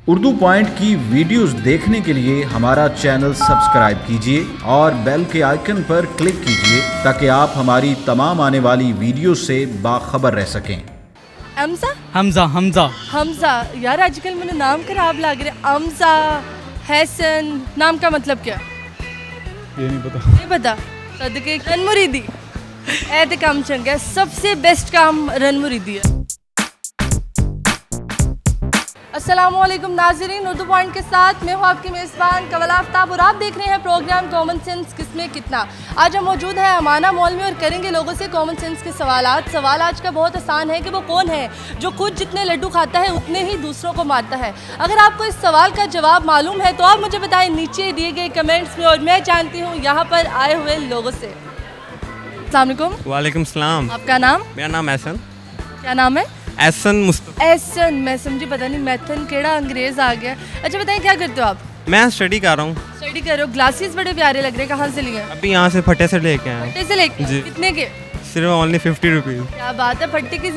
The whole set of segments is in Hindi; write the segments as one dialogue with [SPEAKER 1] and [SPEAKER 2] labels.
[SPEAKER 1] उर्दू पॉइंट की वीडियोस देखने के लिए हमारा चैनल सब्सक्राइब कीजिए और बेल के आइकन पर क्लिक कीजिए ताकि आप हमारी तमाम आने वाली वीडियो से बाखबर रह सकें।
[SPEAKER 2] हमजा
[SPEAKER 3] हमजा हमजा
[SPEAKER 2] हमजा यार आजकल मैंने नाम खराब लग रहे हमजा हसन नाम का मतलब क्या?
[SPEAKER 4] ये नहीं पता।
[SPEAKER 2] नहीं पता। सदके रन मुरीदी ए ते काम चंगा सबसे बेस्ट काम रन मुरीदी है। अस्सलामुअलैकुम नाज़रीन, उर्दू पॉइंट के साथ मैं हूँ आपकी मेज़बान कवल आफ्ताब और आप देख रहे हैं प्रोग्राम कॉमन सेंस किसमें कितना। आज हम मौजूद हैं अमाना मॉल में और करेंगे लोगों से कॉमन सेंस के सवालात। सवाल आज का बहुत आसान है कि वो कौन है जो खुद जितने लड्डू खाता है उतने ही दूसरों को मारता है। अगर आपको इस सवाल का जवाब मालूम है तो आप मुझे बताएं नीचे दिए गए कमेंट्स में और मैं जानती हूँ यहाँ पर आए हुए लोगों से। अस्सलाम वालेकुम।
[SPEAKER 5] वालेकुम सलाम।
[SPEAKER 2] आपका नाम?
[SPEAKER 5] मेरा नाम एहसन।
[SPEAKER 2] क्या नाम है?
[SPEAKER 5] एहसन मुस्तफ़ा।
[SPEAKER 2] एहसन। मैं समझी पता नहीं मैथन केड़ा अंग्रेज आ गया। अच्छा बताएं क्या करते हो आप?
[SPEAKER 5] मैं स्टडी कर रहा हूँ।
[SPEAKER 2] स्टडी कर रहे हो। ग्लासेस बड़े प्यारे लग रहे हैं, कहाँ से लिए हैं?
[SPEAKER 5] अभी यहाँ से फटे से लेके आए हैं।
[SPEAKER 2] कैसे लेके?
[SPEAKER 5] जी।
[SPEAKER 2] कितने के?
[SPEAKER 5] सिर्फ ओनली 50 रुपीज़।
[SPEAKER 2] क्या बात है, पट्टी की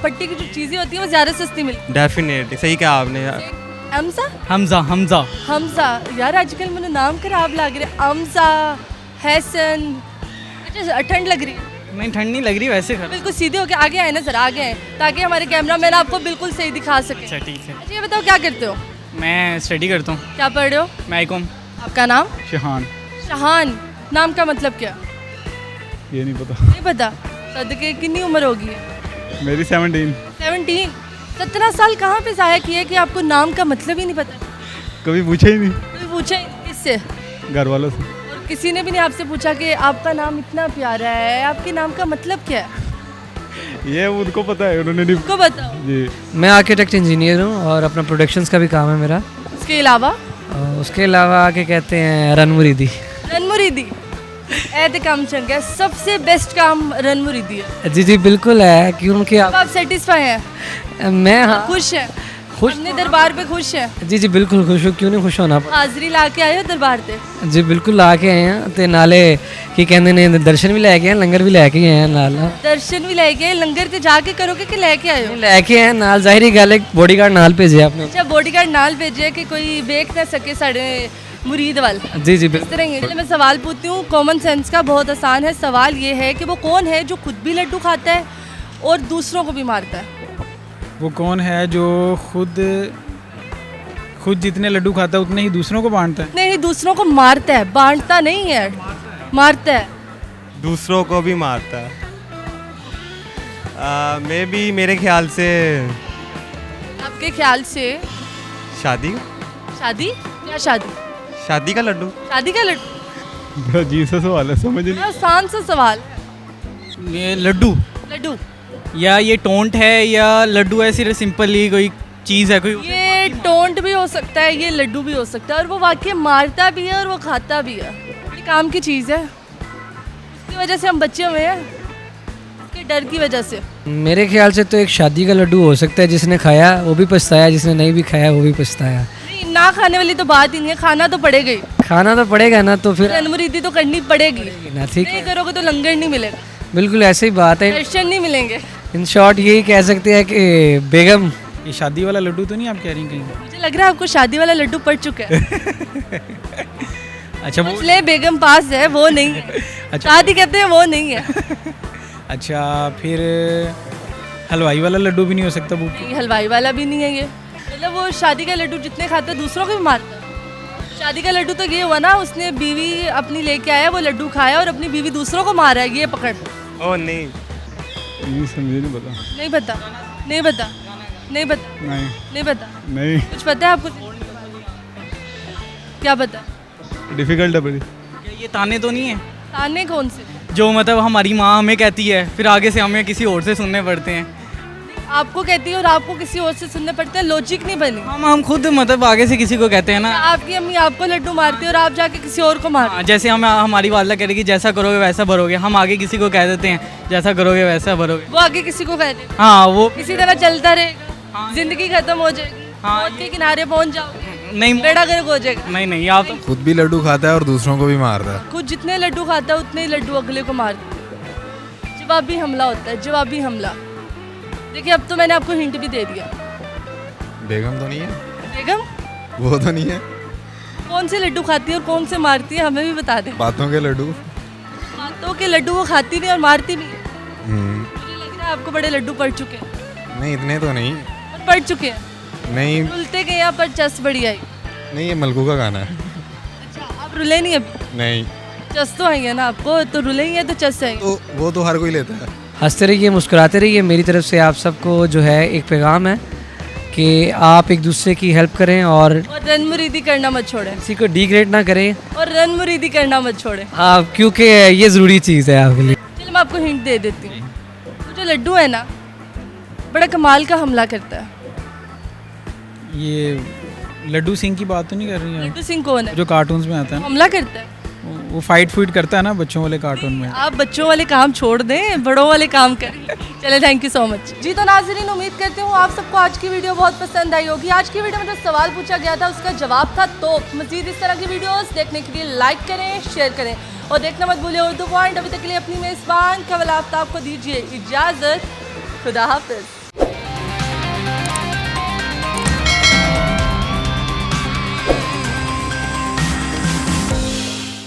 [SPEAKER 2] पट्टी की जो चीज़ें होती हैं वो ज़्यादा सस्ती मिलती
[SPEAKER 5] डेफिनेटली सही कहा आपने यार।
[SPEAKER 2] है। हमजा
[SPEAKER 3] हमजा हमजा
[SPEAKER 2] हमजा यार आजकल मैंने नाम खराब लग रहे हमजा हसन। अच्छा ठंड लग रही है?
[SPEAKER 3] नहीं, ठंड नहीं लग रही वैसे घर।
[SPEAKER 2] बिल्कुल सीधे होके आगे आए ना सर, आगे आए ताकि हमारे कैमरा मैन आपको बिल्कुल सही दिखा सके।
[SPEAKER 3] अच्छा ठीक है।
[SPEAKER 2] अच्छा ये बताओ क्या करते हो?
[SPEAKER 3] मैं स्टडी करता हूँ।
[SPEAKER 2] क्या पढ़ रहे हो?
[SPEAKER 3] मैकॉम।
[SPEAKER 2] आपका नाम?
[SPEAKER 4] शहान।
[SPEAKER 2] शहान। नाम का मतलब क्या?
[SPEAKER 4] ये नहीं पता।
[SPEAKER 2] नहीं पता। सदके कितनी उम्र होगी?
[SPEAKER 4] मेरी 17।
[SPEAKER 2] 17। 17 साल कहाँ पे ज़ाया किए कि आपको नाम का मतलब ही नहीं पता?
[SPEAKER 4] कभी पूछा ही नहीं
[SPEAKER 2] कोई पूछा ही नहीं? किससे?
[SPEAKER 4] घर वालों से।
[SPEAKER 2] और किसी ने भी नहीं आपसे पूछा कि आपका नाम इतना प्यारा है, आपके नाम का मतलब क्या है?
[SPEAKER 4] ये उनको पता है, उन्होंने नहीं।
[SPEAKER 2] उसको बताओ।
[SPEAKER 4] जी।
[SPEAKER 6] मैं आर्किटेक्ट इंजीनियर हूँ और अपना प्रोडक्शंस का भी काम है मेरा।
[SPEAKER 2] उसके अलावा?
[SPEAKER 6] उसके अलावा आके कहते हैं रन मुरीदी।
[SPEAKER 2] रन मुरीदी ए ते काम चंगा सबसे बेस्ट काम रन मुरीदी है।
[SPEAKER 6] जी जी बिल्कुल है क्योंकि
[SPEAKER 2] अब आप सेटिस्फाई हैं?
[SPEAKER 6] मैं हाँ
[SPEAKER 2] खुश हैं?
[SPEAKER 6] खुश।
[SPEAKER 2] अपने दरबार पे खुश हैं?
[SPEAKER 6] जी जी बिल्कुल खुश हूँ, क्यों नहीं खुश होना।
[SPEAKER 2] हाजिरी ला के आए हो दरबार पे?
[SPEAKER 6] जी बिल्कुल ला के आए हैं ते नाले की कहते ने दर्शन भी लैके आए, लंगर भी लैके आए हैं नाल।
[SPEAKER 2] दर्शन भी लेके आए, लंगर ते जाके करोगे कि लेके आए हो?
[SPEAKER 6] लैके आए नाल, जाहिर गल है बॉडीगार्ड नाल भेजे आपने।
[SPEAKER 2] अच्छा बॉडीगार्ड नाल भेजे कि कोई देख ना सके साढ़े मुरीद वाल।
[SPEAKER 6] जी जी
[SPEAKER 2] इस तरह ही मैं सवाल पूछती हूँ कॉमन सेंस का, बहुत आसान है। सवाल ये है कि वो कौन है जो खुद भी लड्डू खाता है और दूसरों को भी मारता है?
[SPEAKER 4] वो कौन है जो खुद जितने लड्डू खाता है उतने ही दूसरों को बांटता है?
[SPEAKER 2] नहीं, दूसरों को मारता है, बांटता नहीं है, मारता है।
[SPEAKER 5] दूसरों को भी मारता है। मे बी मेरे ख्याल से
[SPEAKER 2] आपके ख्याल से
[SPEAKER 5] शादी।
[SPEAKER 2] शादी? क्या शादी?
[SPEAKER 5] शादी का लड्डू।
[SPEAKER 2] शादी का लड्डू?
[SPEAKER 4] बड़ा अजीब सा सवाल है, समझ नहीं।
[SPEAKER 2] बड़ा आसान सा सवाल है।
[SPEAKER 3] ये लड्डू
[SPEAKER 2] लड्डू
[SPEAKER 3] या ये टोंट है या लड्डू है सिर्फ सिंपली कोई चीज़ है कोई?
[SPEAKER 2] ये टोंट भी हो सकता है, ये लड्डू भी हो सकता है और वो वाकई मारता भी है और वो खाता भी है। बड़ी काम की चीज़ है, इसकी वजह से हम बच्चे हुए हैं, इसके डर की वजह से।
[SPEAKER 6] मेरे ख्याल से तो एक शादी का लड्डू हो सकता है, जिसने खाया वो भी पछताया, जिसने नहीं भी खाया वो भी पछताया।
[SPEAKER 2] नहीं, ना खाने वाली तो बात ही नहीं है, खाना तो पड़ेगा ही।
[SPEAKER 6] खाना तो पड़ेगा ना, तो फिर
[SPEAKER 2] रनमुरीदी तो करनी पड़ेगी
[SPEAKER 6] ना। ठीक
[SPEAKER 2] नहीं
[SPEAKER 6] है,
[SPEAKER 2] करोगे तो लंगर नहीं मिलेगा,
[SPEAKER 6] बिल्कुल ऐसे ही बात है।
[SPEAKER 2] दर्शन नहीं मिलेंगे।
[SPEAKER 6] इन शॉर्ट यही कह सकते हैं कि बेगम।
[SPEAKER 4] ये शादी वाला लड्डू तो नहीं आप कह रही कहीं?
[SPEAKER 2] मुझे लग रहा है आपको शादी वाला लड्डू पड़ चुका है।
[SPEAKER 4] अच्छा वो।
[SPEAKER 2] इसलिए बेगम पास है, वो नहीं है।
[SPEAKER 4] अच्छा।
[SPEAKER 2] शादी कहते हैं वो नहीं है।
[SPEAKER 4] अच्छा फिर हलवाई वाला लड्डू भी नहीं हो सकता? वो
[SPEAKER 2] नहीं, हलवाई वाला भी नहीं है ये। मतलब वो शादी का लड्डू जितने खाता है दूसरों को भी मारता है। शादी का लड्डू तो ये हुआ ना, उसने बीवी अपनी लेके आया, वो लड्डू खाया और अपनी बीवी दूसरों को मारा है। ये पकड़।
[SPEAKER 5] ओ नहीं।
[SPEAKER 4] नहीं समझे, नहीं पता।
[SPEAKER 2] नहीं पता? नहीं पता? नहीं पता?
[SPEAKER 4] नहीं
[SPEAKER 2] नहीं पता?
[SPEAKER 4] नहीं।
[SPEAKER 2] कुछ पता है आपको? क्या पता?
[SPEAKER 4] डिफिकल्ट है बड़ी।
[SPEAKER 3] ये ताने तो नहीं है
[SPEAKER 2] ताने कौन से?
[SPEAKER 3] जो मतलब हमारी माँ हमें कहती है फिर आगे से हमें किसी और से सुनने पड़ते हैं।
[SPEAKER 2] आपको कहती है और आपको किसी और से सुनने पड़ते हैं, लॉजिक नहीं बनी।
[SPEAKER 3] हम खुद मतलब आगे से किसी को कहते हैं ना।
[SPEAKER 2] आपकी अम्मी आपको लड्डू मारती है और आप जाके किसी और को मारते
[SPEAKER 3] हाँ, जैसे हम हमारी वालदा कह रही कि जैसा करोगे वैसा भरोगे, हम आगे किसी को कह देते हैं जैसा करोगे वैसा भरोगे।
[SPEAKER 2] वो आगे किसी को कहते हैं।
[SPEAKER 3] हाँ वो
[SPEAKER 2] इसी तरह चलता रहेगा, जिंदगी खत्म हो जाएगी, मौत के किनारे पहुंच जाओगे,
[SPEAKER 3] नहीं
[SPEAKER 2] बेड़ा गर्क हो जाएगा।
[SPEAKER 3] नहीं आप तो
[SPEAKER 7] खुद भी लड्डू खाता है और दूसरों को भी मारता है।
[SPEAKER 2] खुद जितने लड्डू खाता है उतने ही लड्डू अगले को मारता है। जवाबी हमला होता है, जवाबी हमला। देखिए अब तो मैंने आपको हिंट भी दे दिया।
[SPEAKER 7] बेगम तो नहीं है?
[SPEAKER 2] बेगम
[SPEAKER 7] वो तो नहीं है।
[SPEAKER 2] कौन से लड्डू खाती है और कौन से मारती है, हमें भी बता दें।
[SPEAKER 7] बातों के लड्डू।
[SPEAKER 2] बातों के लड्डू वो खाती भी और मारती भी है। मुझे लग रहा है आपको बड़े लड्डू पड़ चुके हैं।
[SPEAKER 7] नहीं इतने तो नहीं।
[SPEAKER 2] पर पड़ चुके हैं,
[SPEAKER 7] नहीं
[SPEAKER 2] रुलते गए या पर चस बड़ी आई।
[SPEAKER 7] नहीं, ये मलकू का गाना है।
[SPEAKER 2] अच्छा, आप रुले नहीं अब?
[SPEAKER 7] नहीं
[SPEAKER 2] चस तो आई है ना आपको, तो रुले ही है तो चस आई।
[SPEAKER 7] तो वो तो हर कोई लेता है।
[SPEAKER 6] हंसते रहिए, मुस्कुराते रहिए। मेरी तरफ से आप सबको जो है एक पैगाम है कि आप एक दूसरे की हेल्प करें और
[SPEAKER 2] और रन मुरीदी करना मत छोड़ें।
[SPEAKER 6] किसी को डिग्रेड ना करें।
[SPEAKER 2] और रन मुरीदी करना मत छोड़ें।
[SPEAKER 6] हाँ, क्योंकि ये ज़रूरी चीज़ है आपके लिए।
[SPEAKER 2] चलो मैं आपको हिंट दे देती हूँ। वो जो लड्डू है ना, बड़ा कमाल का हमला करता है।
[SPEAKER 4] ये लड्डू सिंह की बात तो नहीं कर रही हैं
[SPEAKER 2] लड्डू सिंह कौन है?
[SPEAKER 4] जो कार्टून्स में आता है?
[SPEAKER 2] हमला करता है।
[SPEAKER 4] वो फाइट फूट करता है ना बच्चों वाले कार्टून में।
[SPEAKER 2] आप बच्चों वाले काम छोड़ दें, बड़ों वाले काम करें। चले, थैंक यू सो मच। जी तो नाज़रीन, उम्मीद करती हूँ आप सबको आज की वीडियो बहुत पसंद आई होगी। आज की वीडियो में जो सवाल पूछा गया था उसका जवाब था तोप। मज़ीद इस तरह की वीडियोस देखने के लिए लाइक करें, शेयर करें और देखना मत भूलिए उर्दू पॉइंट। अभी तक के लिए अपनी मेज़बान कवल आफ्ताब को दीजिए इजाज़त। खुदा हाफिज़।